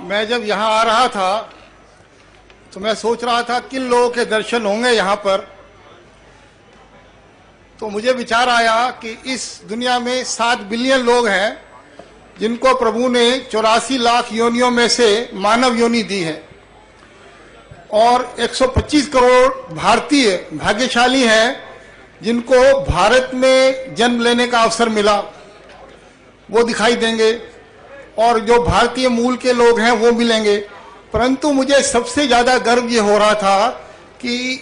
मैं जब यहाँ आ रहा था तो मैं सोच रहा था किन लोगों के दर्शन होंगे यहाँ पर। तो मुझे विचार आया कि इस दुनिया में 7 बिलियन लोग हैं जिनको प्रभु ने 84 लाख योनियों में से मानव योनि दी है, और 125 करोड़ भारतीय भाग्यशाली हैं जिनको भारत में जन्म लेने का अवसर मिला, वो दिखाई देंगे, और जो भारतीय मूल के लोग हैं वो मिलेंगे। परंतु मुझे सबसे ज्यादा गर्व ये हो रहा था कि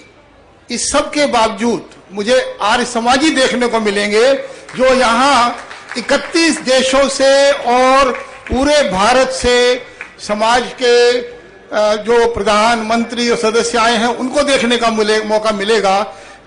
इस सब के बावजूद मुझे आर्य समाजी देखने को मिलेंगे जो यहाँ 31 देशों से और पूरे भारत से समाज के जो प्रधानमंत्री और सदस्य आए हैं उनको देखने का मौका मिलेगा।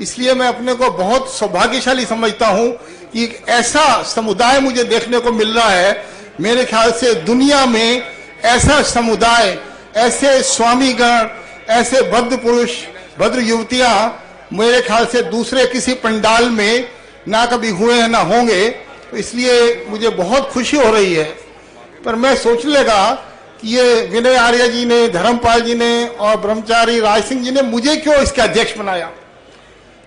इसलिए मैं अपने को बहुत सौभाग्यशाली समझता हूँ कि ऐसा समुदाय मुझे देखने को मिल रहा है। मेरे ख्याल से दुनिया में ऐसा समुदाय, ऐसे स्वामीगण, ऐसे भद्र पुरुष, भद्र युवतियां मेरे ख्याल से दूसरे किसी पंडाल में ना कभी हुए हैं ना होंगे। तो इसलिए मुझे बहुत खुशी हो रही है। पर मैं सोच लेगा कि ये विनय आर्य जी ने, धर्मपाल जी ने और ब्रह्मचारी राज सिंह जी ने मुझे क्यों इसके अध्यक्ष बनाया।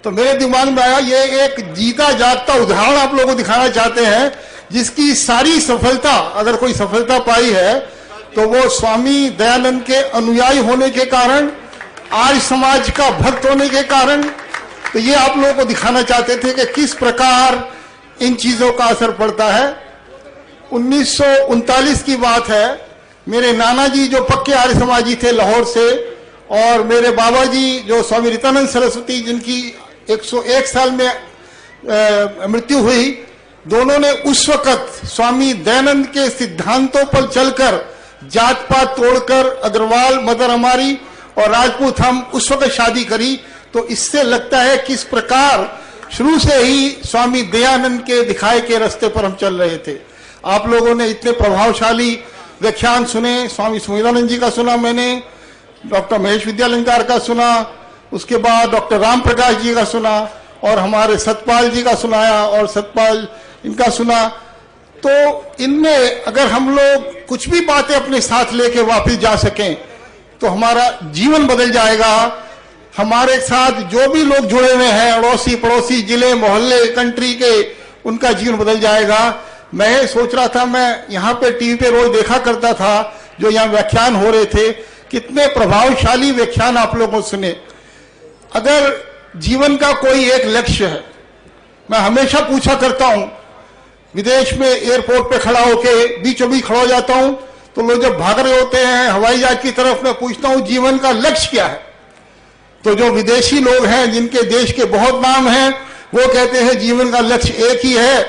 तो मेरे दिमाग में आया ये एक जीता जागता उदाहरण आप लोगों को दिखाना चाहते हैं जिसकी सारी सफलता, अगर कोई सफलता पाई है तो वो स्वामी दयानंद के अनुयायी होने के कारण, आर्य समाज का भक्त होने के कारण। तो ये आप लोगों को दिखाना चाहते थे कि किस प्रकार इन चीजों का असर पड़ता है। 1939 की बात है। मेरे नाना जी जो पक्के आर्य समाजी थे लाहौर से, और मेरे बाबा जी जो स्वामी रीतानंद सरस्वती जिनकी 101 साल में मृत्यु हुई, दोनों ने उस वक्त स्वामी दयानंद के सिद्धांतों पर चलकर जात पात तोड़कर अग्रवाल, मदर हमारी और राजपूत हम उस वक्त शादी करी। तो इससे लगता है किस प्रकार शुरू से ही स्वामी दयानंद के दिखाए के रास्ते पर हम चल रहे थे। आप लोगों ने इतने प्रभावशाली व्याख्यान सुने। स्वामी सुमेधानंद जी का सुना मैंने, डॉक्टर महेश विद्यालंकार का सुना, उसके बाद डॉक्टर राम प्रकाश जी का सुना, और हमारे सतपाल जी का सुनाया, और सतपाल इनका सुना। तो इनमें अगर हम लोग कुछ भी बातें अपने साथ लेके वापस जा सकें तो हमारा जीवन बदल जाएगा। हमारे साथ जो भी लोग जुड़े हुए हैं, अड़ोसी पड़ोसी, जिले मोहल्ले कंट्री के, उनका जीवन बदल जाएगा। मैं सोच रहा था, मैं यहाँ पे टीवी पे रोज देखा करता था जो यहाँ व्याख्यान हो रहे थे, कितने प्रभावशाली व्याख्यान आप लोगों को सुने। अगर जीवन का कोई एक लक्ष्य है, मैं हमेशा पूछा करता हूं, विदेश में एयरपोर्ट पे खड़ा होके बीचों बीच खड़ा हो जाता हूं तो लोग जब भाग रहे होते हैं हवाई जहाज की तरफ, मैं पूछता हूं जीवन का लक्ष्य क्या है। तो जो विदेशी लोग हैं जिनके देश के बहुत नाम हैं, वो कहते हैं जीवन का लक्ष्य एक ही है,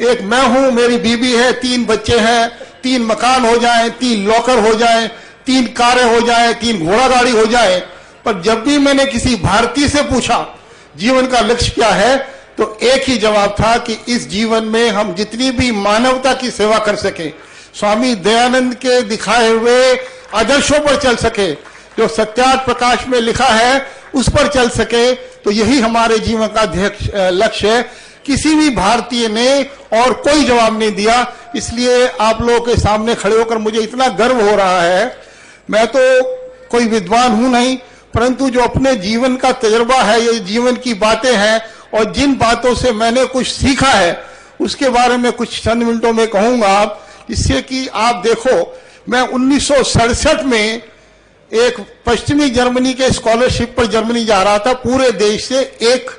एक मैं हूं, मेरी बीबी है, 3 बच्चे हैं, 3 मकान हो जाए, 3 लॉकर हो जाए, 3 कारें हो जाए, 3 घोड़ा गाड़ी हो जाए। पर जब भी मैंने किसी भारतीय से पूछा जीवन का लक्ष्य क्या है, तो एक ही जवाब था कि इस जीवन में हम जितनी भी मानवता की सेवा कर सके, स्वामी दयानंद के दिखाए हुए आदर्शों पर चल सके, जो सत्यार्थ प्रकाश में लिखा है उस पर चल सके, तो यही हमारे जीवन का लक्ष्य है। किसी भी भारतीय ने और कोई जवाब नहीं दिया। इसलिए आप लोगों के सामने खड़े होकर मुझे इतना गर्व हो रहा है। मैं तो कोई विद्वान हूं नहीं, परंतु जो अपने जीवन का तजुर्बा है, ये जीवन की बातें हैं, और जिन बातों से मैंने कुछ सीखा है उसके बारे में कुछ चंद मिनटों में कहूंगा, जिससे कि आप देखो। मैं 1967 में एक पश्चिमी जर्मनी के स्कॉलरशिप पर जर्मनी जा रहा था। पूरे देश से एक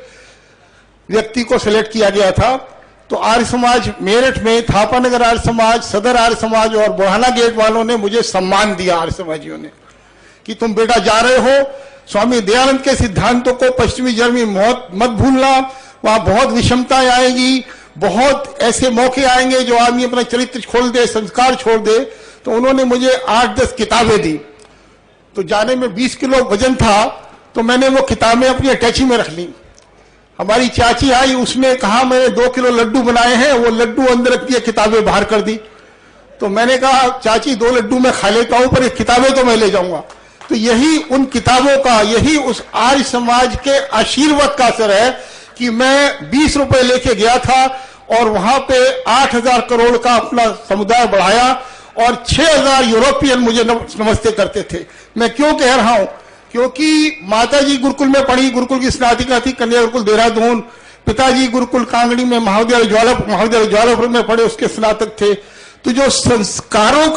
व्यक्ति को सिलेक्ट किया गया था। तो आर्य समाज मेरठ में, थापानगर आर्य समाज, सदर आर्य समाज और बुढ़ाना गेट वालों ने मुझे सम्मान दिया, आर्य समाजियों ने, कि तुम बेटा जा रहे हो, स्वामी दयानंद के सिद्धांतों को पश्चिमी जर्मनी मत भूलना, वहां बहुत विषमताएं आएंगी, बहुत ऐसे मौके आएंगे जो आदमी अपना चरित्र छोड़ दे, संस्कार छोड़ दे। तो उन्होंने मुझे 8-10 किताबें दी। तो जाने में 20 किलो वजन था, तो मैंने वो किताबें अपनी अटैची में रख ली। हमारी चाची आई, उसने कहा मैंने 2 किलो लड्डू बनाए हैं, वो लड्डू अंदर रख दिए, किताबें बाहर कर दी। तो मैंने कहा चाची 2 लड्डू मैं खा लेता हूं, पर ये किताबें तो मैं ले जाऊंगा। तो यही उन किताबों का, यही उस आर्य समाज के आशीर्वाद का असर है कि मैं 20 रुपए लेके गया था और वहां पे 8,000 करोड़ का अपना समुदाय बढ़ाया, और 6000 यूरोपियन मुझे नमस्ते करते थे। मैं क्यों कह रहा हूं? क्योंकि माताजी गुरुकुल में पढ़ी, गुरुकुल की स्नातिका थी कन्या गुरुकुल देहरादून, पिताजी गुरुकुल कांगड़ी में महाविद्यालय ज्वालापुर में पढ़े, उसके स्नातक थे। तो जो संस्कारों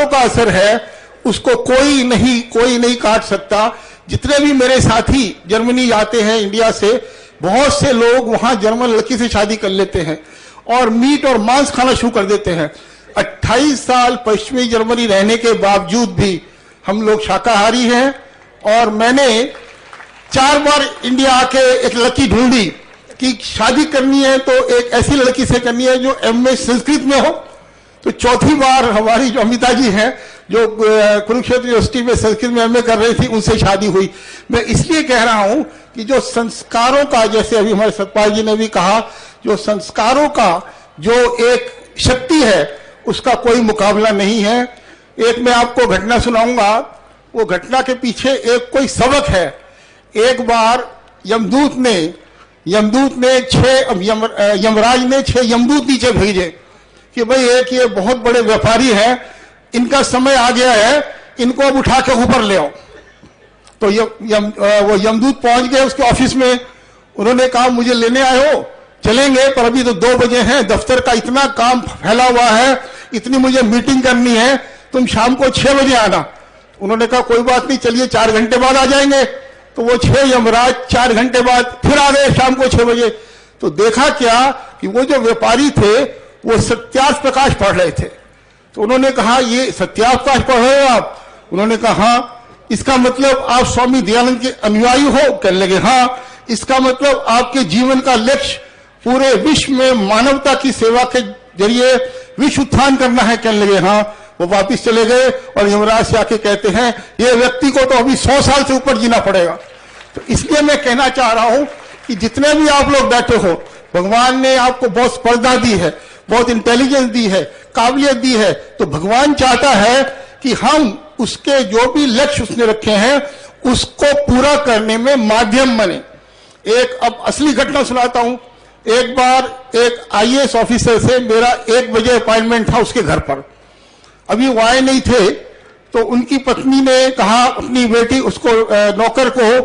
का असर है उसको कोई नहीं काट सकता। जितने भी मेरे साथी जर्मनी जाते हैं इंडिया से, बहुत से लोग वहां जर्मन लड़की से शादी कर लेते हैं और मीट और मांस खाना शुरू कर देते हैं। 28 साल पश्चिमी जर्मनी रहने के बावजूद भी हम लोग शाकाहारी हैं। और मैंने 4 बार इंडिया आके एक लड़की ढूंढी कि शादी करनी है तो एक ऐसी लड़की से करनी है जो एमए संस्कृत में हो। तो चौथी बार हमारी जो अमिता जी हैं, जो कुरुक्षेत्र यूनिवर्सिटी में संस्कृत में एमए कर रही थी, उनसे शादी हुई। मैं इसलिए कह रहा हूं कि जो संस्कारों का, जैसे अभी हमारे सतपाल जी ने भी कहा, जो संस्कारों का जो एक शक्ति है उसका कोई मुकाबला नहीं है। एक मैं आपको घटना सुनाऊंगा, वो घटना के पीछे एक कोई सबक है। एक बार यमराज ने 6 यमदूत नीचे भेजे कि भाई एक ये बहुत बड़े व्यापारी हैं, इनका समय आ गया है, इनको अब उठा के ऊपर ले आओ। तो वो यमदूत पहुंच गए उसके ऑफिस में। उन्होंने कहा मुझे लेने आए हो, चलेंगे पर अभी तो 2 बजे हैं, दफ्तर का इतना काम फैला हुआ है, इतनी मुझे मीटिंग करनी है, तुम शाम को 6 बजे आना। उन्होंने कहा कोई बात नहीं, चलिए 4 घंटे बाद आ जाएंगे। तो वो 6 यमराज 4 घंटे बाद फिर आ गए शाम को 6 बजे। तो देखा क्या कि वो जो व्यापारी थे वो सत्यार्थ प्रकाश पढ़ रहे थे। तो उन्होंने कहा ये सत्यार्थ प्रकाश पढ़ रहे हो आप? उन्होंने कहा हाँ। इसका मतलब आप स्वामी दयानंद के अनुयायी हो? कहने लगे हाँ। इसका मतलब आपके जीवन का लक्ष्य पूरे विश्व में मानवता की सेवा के जरिए विश्व उत्थान करना है? कहने लगे हाँ। वो वापिस चले गए और यमराज से आके कहते हैं ये व्यक्ति को तो अभी 100 साल से ऊपर जीना पड़ेगा। तो इसलिए मैं कहना चाह रहा हूं कि जितने भी आप लोग बैठे हो, भगवान ने आपको बहुत स्पर्धा दी है, बहुत इंटेलिजेंस दी है, काबिलियत दी है। तो भगवान चाहता है कि हम उसके जो भी लक्ष्य उसने रखे हैं उसको पूरा करने में माध्यम बने। एक अब असली घटना सुनाता हूं। एक बार एक आईएएस ऑफिसर से मेरा 1 बजे अपॉइंटमेंट था उसके घर पर। अभी वो आए नहीं थे तो उनकी पत्नी ने कहा अपनी बेटी उसको नौकर को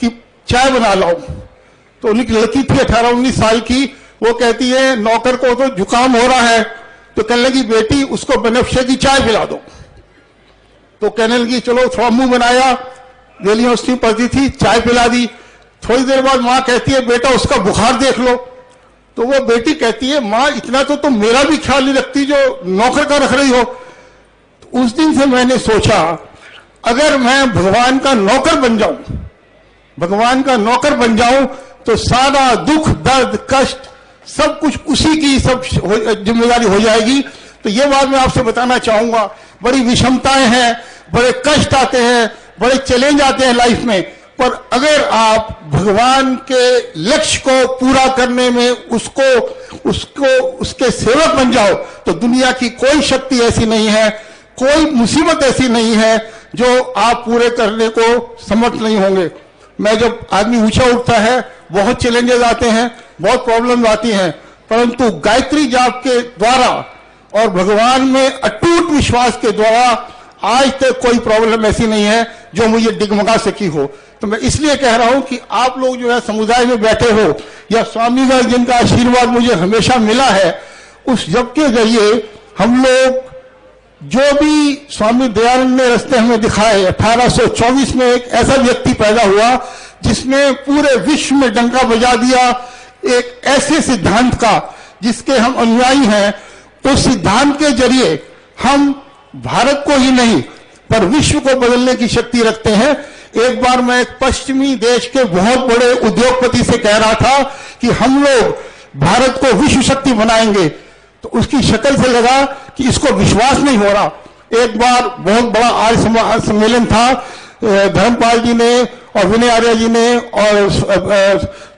कि चाय बना लाओ। तो उनकी लड़की थी 18-19 साल की। वो कहती है नौकर को तो जुकाम हो रहा है। तो कहने लगी बेटी उसको बनफशे की चाय पिला दो। तो कहने लगी चलो, थोड़ा मुंह बनाया, दिल्ली यूनिवर्सिटी पढ़ती थी, चाय पिला दी। थोड़ी देर बाद माँ कहती है बेटा उसका बुखार देख लो। तो वो बेटी कहती है माँ इतना तो तुम मेरा भी ख्याल नहीं रखती जो नौकर का रख रही हो। तो उस दिन से मैंने सोचा अगर मैं भगवान का नौकर बन जाऊं तो सारा दुख दर्द कष्ट सब कुछ उसी की सब जिम्मेदारी हो जाएगी। तो ये बात मैं आपसे बताना चाहूंगा। बड़ी विषमताएं हैं, बड़े कष्ट आते हैं, बड़े चैलेंज आते हैं लाइफ में, पर अगर आप भगवान के लक्ष्य को पूरा करने में उसके सेवक बन जाओ तो दुनिया की कोई शक्ति ऐसी नहीं है, कोई मुसीबत ऐसी नहीं है जो आप पूरे करने को समर्थ नहीं होंगे। मैं जब आदमी ऊंचा उठता है बहुत चैलेंजेस आते हैं, बहुत प्रॉब्लम आती हैं, परंतु गायत्री जाप के द्वारा और भगवान में अटूट विश्वास के द्वारा आज तक कोई प्रॉब्लम ऐसी नहीं है जो मुझे डिगमगा सकी हो। तो मैं इसलिए कह रहा हूं कि आप लोग जो है समुदाय में बैठे हो या स्वामीगण जिनका आशीर्वाद मुझे हमेशा मिला है, उस जप के जरिए हम लोग जो भी स्वामी दयानंद ने रास्ते हमें दिखाए, 1824 में एक ऐसा व्यक्ति पैदा हुआ जिसने पूरे विश्व में डंका बजा दिया एक ऐसे सिद्धांत का जिसके हम अनुयायी हैं। उस सिद्धांत के जरिए हम भारत को ही नहीं पर विश्व को बदलने की शक्ति रखते हैं। एक बार मैं एक पश्चिमी देश के बहुत बड़े उद्योगपति से कह रहा था कि हम लोग भारत को विश्व शक्ति बनाएंगे, तो उसकी शक्ल से लगा कि इसको विश्वास नहीं हो रहा। एक बार बहुत बड़ा आर्य सम्मेलन था, धर्मपाल जी ने और विनय आर्य जी ने और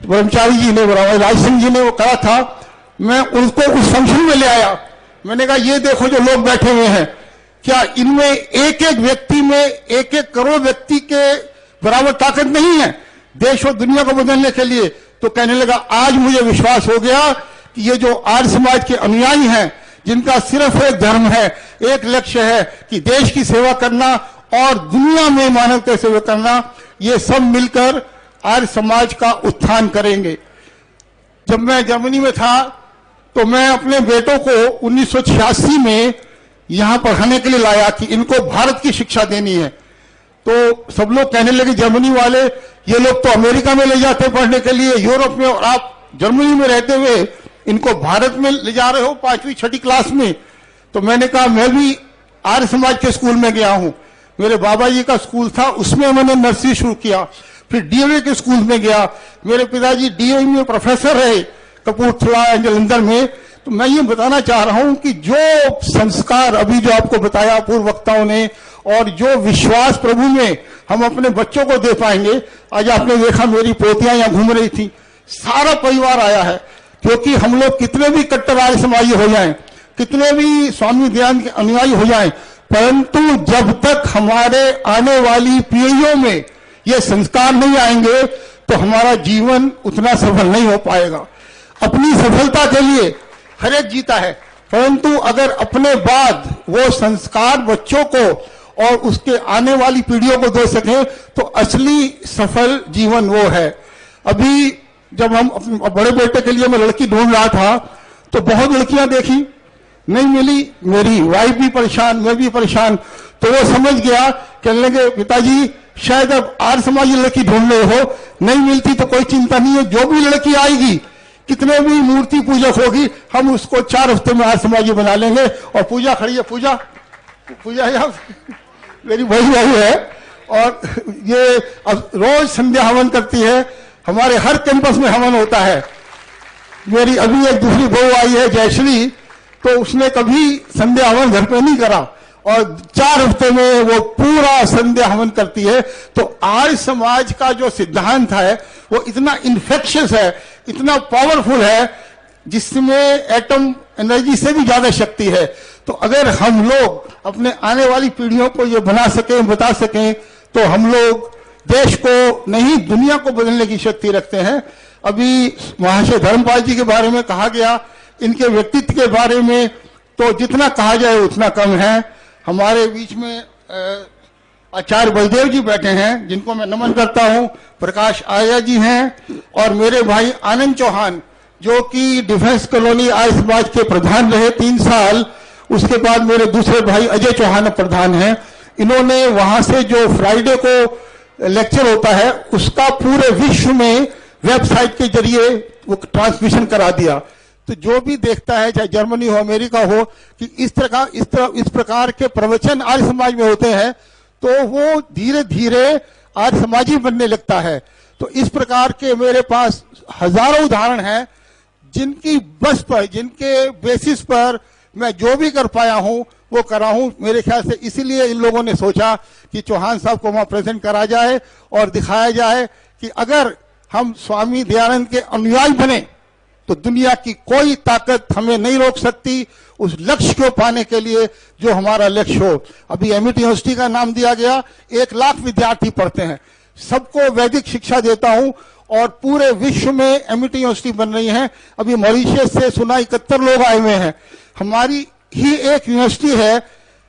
ब्रह्मचारी जी ने, राज सिंह जी ने वो कहा था। मैं उनको उस फंक्शन में ले आया। मैंने कहा ये देखो जो लोग बैठे हुए हैं, क्या इनमें एक एक व्यक्ति में 1-1 करोड़ व्यक्ति के बराबर ताकत नहीं है देश और दुनिया को बदलने के लिए? तो कहने लगा आज मुझे विश्वास हो गया कि ये जो आर्य समाज के अनुयायी हैं जिनका सिर्फ एक धर्म है, एक लक्ष्य है कि देश की सेवा करना और दुनिया में मानवता की सेवा करना, ये सब मिलकर आर्य समाज का उत्थान करेंगे। जब मैं जर्मनी में था तो मैं अपने बेटों को 1986 में यहां पढ़ाने के लिए लाया कि इनको भारत की शिक्षा देनी है। तो सब लोग कहने लगे जर्मनी वाले, ये लोग तो अमेरिका में ले जाते पढ़ने के लिए, यूरोप में, और आप जर्मनी में रहते हुए इनको भारत में ले जा रहे हो 5वीं 6ठी क्लास में। तो मैंने कहा मैं भी आर्य समाज के स्कूल में गया हूं। मेरे बाबा जी का स्कूल था, उसमें मैंने नर्सरी शुरू किया। फिर डीएवी के स्कूल में गया। मेरे पिताजी डीएवी में प्रोफेसर रहे कपूरथला या जलंधर में। तो मैं ये बताना चाह रहा हूं कि जो संस्कार अभी जो आपको बताया पूर्व वक्ताओं ने, और जो विश्वास प्रभु में हम अपने बच्चों को दे पाएंगे। आज आपने देखा मेरी पोतियां यहां घूम रही थी, सारा परिवार आया है। क्योंकि हम लोग कितने भी कट्टर आर्य समाजी हो जाएं, कितने भी स्वामी दयानंद के अनुयायी हो जाएं, परंतु जब तक हमारे आने वाली पीढ़ियों में ये संस्कार नहीं आएंगे तो हमारा जीवन उतना सफल नहीं हो पाएगा। अपनी सफलता के लिए हर एक जीता है, परंतु अगर अपने बाद वो संस्कार बच्चों को और उसके आने वाली पीढ़ियों को दे सकें तो असली सफल जीवन वो है। अभी जब हम अपने बड़े बेटे के लिए मैं लड़की ढूंढ रहा था तो बहुत लड़कियां देखी, नहीं मिली। मेरी वाइफ भी परेशान, मैं भी परेशान। तो वो समझ गया, कहने लगे पिताजी शायद अब आर्य समाजी लड़की ढूंढ रहे हो, नहीं मिलती तो कोई चिंता नहीं है, जो भी लड़की आएगी, कितने भी मूर्ति पूजक होगी, हम उसको 4 हफ्ते में आर्य समाजी बना लेंगे। और पूजा खड़ी है, पूजा मेरी बड़ी बहू है, और ये अब रोज संध्या हवन करती है। हमारे हर कैंपस में हवन होता है। मेरी अभी एक दूसरी बहू आई है जयश्री, तो उसने कभी संध्या हवन घर पे नहीं करा, और 4 हफ्ते में वो पूरा संध्या हवन करती है। तो आर्य समाज का जो सिद्धांत है वो इतना इन्फेक्शियस है, इतना पावरफुल है, जिसमें एटम एनर्जी से भी ज्यादा शक्ति है। तो अगर हम लोग अपने आने वाली पीढ़ियों को ये बना सकें, बता सकें, तो हम लोग देश को नहीं दुनिया को बदलने की शक्ति रखते हैं। अभी महाशय धर्मपाल जी के बारे में कहा गया, इनके व्यक्तित्व के बारे में तो जितना कहा जाए उतना कम है। हमारे बीच में आचार्य बलदेव जी बैठे हैं, जिनको मैं नमन करता हूं। प्रकाश आर्या जी हैं, और मेरे भाई आनंद चौहान, जो कि डिफेंस कॉलोनी आर्य समाज के प्रधान रहे 3 साल। उसके बाद मेरे दूसरे भाई अजय चौहान प्रधान हैं। इन्होंने वहां से जो फ्राइडे को लेक्चर होता है उसका पूरे विश्व में वेबसाइट के जरिए वो ट्रांसमिशन करा दिया। तो जो भी देखता है, चाहे जर्मनी हो, अमेरिका हो, कि इस प्रकार के प्रवचन आर्य समाज में होते हैं, तो वो धीरे धीरे आर्य समाजी बनने लगता है। तो इस प्रकार के मेरे पास हजारों उदाहरण हैं, जिनकी बस पर, जिनके बेसिस पर मैं जो भी कर पाया हूं वो करा हूं। मेरे ख्याल से इसीलिए इन लोगों ने सोचा कि चौहान साहब को वहां प्रेजेंट करा जाए और दिखाया जाए कि अगर हम स्वामी दयानंद के अनुयायी बने तो दुनिया की कोई ताकत हमें नहीं रोक सकती उस लक्ष्य को पाने के लिए जो हमारा लक्ष्य हो। अभी एमईटी यूनिवर्सिटी का नाम दिया गया, 1 लाख विद्यार्थी पढ़ते हैं, सबको वैदिक शिक्षा देता हूं, और पूरे विश्व में एमईटी यूनिवर्सिटी बन रही है। अभी मॉरिशस से सुना 71 लोग आए हुए हैं। हमारी ही एक यूनिवर्सिटी है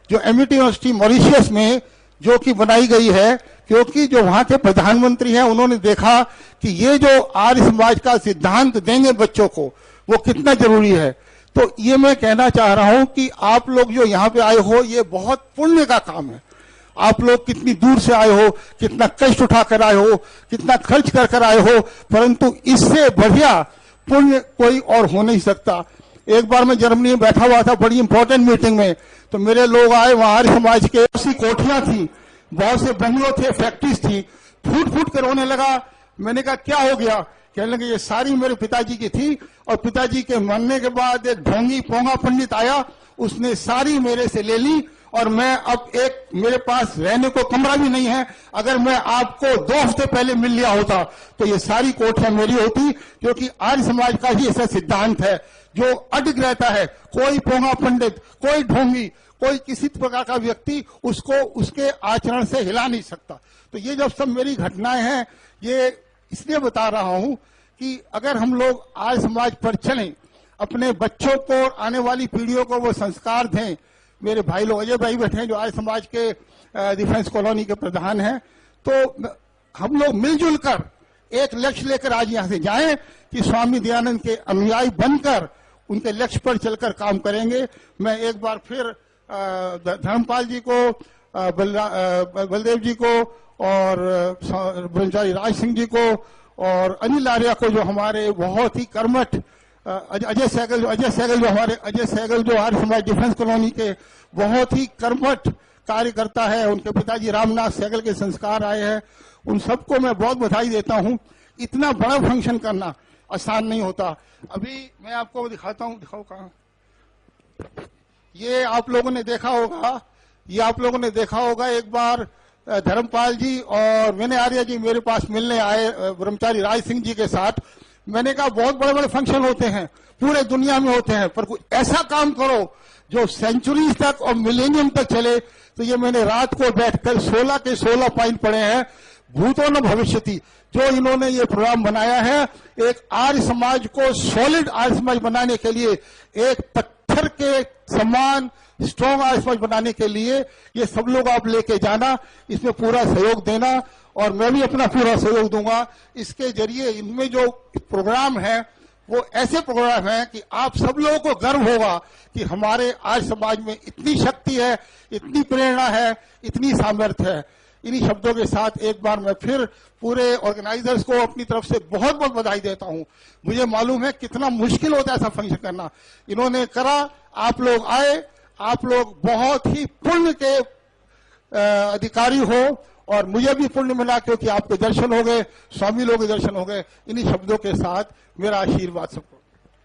जो एमईटी यूनिवर्सिटी मॉरिशस में, जो कि बनाई गई है क्योंकि जो वहां के प्रधानमंत्री हैं उन्होंने देखा कि ये जो आर्य समाज का सिद्धांत देंगे बच्चों को वो कितना जरूरी है। तो ये मैं कहना चाह रहा हूं कि आप लोग जो यहाँ पे आए हो, ये बहुत पुण्य का काम है। आप लोग कितनी दूर से आए हो, कितना कष्ट उठाकर आए हो, कितना खर्च कर आए हो, परंतु इससे बढ़िया पुण्य कोई और हो नहीं सकता। एक बार मैं जर्मनी में बैठा हुआ था बड़ी इंपॉर्टेंट मीटिंग में, तो मेरे लोग आए, वहां आर्य समाज के ऐसी कोठियां थी, बहुत से बंगलो थे, फैक्ट्रीज थी, फूट कर रोने लगा। मैंने कहा क्या हो गया? कहने लगे ये सारी मेरे पिताजी की थी, और पिताजी के मरने के बाद एक ढोंगी पोंगा पंडित आया, उसने सारी मेरे से ले ली, और मैं अब एक मेरे पास रहने को कमरा भी नहीं है। अगर मैं आपको 2 हफ्ते पहले मिल लिया होता तो ये सारी कोठियां मेरी होती, क्योंकि आर्य समाज का ही ऐसा सिद्धांत है जो अटक रहता है। कोई पोंगा पंडित, कोई ढोंगी, कोई किसी प्रकार का व्यक्ति उसको उसके आचरण से हिला नहीं सकता। तो ये जब सब मेरी घटनाएं हैं, ये इसलिए बता रहा हूं कि अगर हम लोग आर्य समाज पर चलें, अपने बच्चों को, आने वाली पीढ़ियों को वो संस्कार दें। मेरे भाई लोग, अजय भाई बैठे हैं जो आर्य समाज के डिफेंस कॉलोनी के प्रधान हैं, तो हम लोग मिलजुल कर एक लक्ष्य लेकर आज यहां से जाएं कि स्वामी दयानंद के अनुयायी बनकर उनके लक्ष्य पर चलकर काम करेंगे। मैं एक बार फिर धर्मपाल जी को, बलदेव जी को और ब्रह्मचारी राज सिंह जी को और अनिल आर्या को, जो हमारे बहुत ही कर्मठ, अजय सहगल जो आर्य समाज डिफेंस कॉलोनी के बहुत ही कर्मठ कार्यकर्ता है, उनके पिताजी रामनाथ सहगल के संस्कार आए हैं, उन सबको मैं बहुत बधाई देता हूं। इतना बड़ा फंक्शन करना आसान नहीं होता। अभी मैं आपको दिखाता हूं, दिखाओ कहां, ये आप लोगों ने देखा होगा, एक बार धर्मपाल जी और विनय आर्या जी मेरे पास मिलने आए ब्रह्मचारी राज सिंह जी के साथ। मैंने कहा बहुत बड़े बड़े फंक्शन होते हैं, पूरे दुनिया में होते हैं, पर कुछ ऐसा काम करो जो सेंचुरीज तक और मिलेनियम तक चले। तो ये मैंने रात को बैठकर 16 के 16 पॉइंट पढ़े हैं, भूतो न भविष्यति। जो इन्होंने ये प्रोग्राम बनाया है, एक आर्य समाज को सॉलिड आर्य समाज बनाने के लिए, एक पत्थर के समान स्ट्रॉन्ग आर्य समाज बनाने के लिए, ये सब लोग आप लेके जाना, इसमें पूरा सहयोग देना, और मैं भी अपना पूरा सहयोग दूंगा। इसके जरिए इनमें जो प्रोग्राम है वो ऐसे प्रोग्राम है कि आप सब लोगों को गर्व होगा कि हमारे आर्य समाज में इतनी शक्ति है, इतनी प्रेरणा है, इतनी सामर्थ्य है। इन्हीं शब्दों के साथ एक बार मैं फिर पूरे ऑर्गेनाइजर्स को अपनी तरफ से बहुत बहुत बधाई देता हूं। मुझे मालूम है कितना मुश्किल होता है ऐसा फंक्शन करना, इन्होंने करा, आप लोग आए, आप लोग बहुत ही पुण्य के अधिकारी हो, और मुझे भी पुण्य मिला क्योंकि आपके दर्शन हो गए, स्वामी लोगों के दर्शन हो गए। इन्हीं शब्दों के साथ मेरा आशीर्वाद सबको।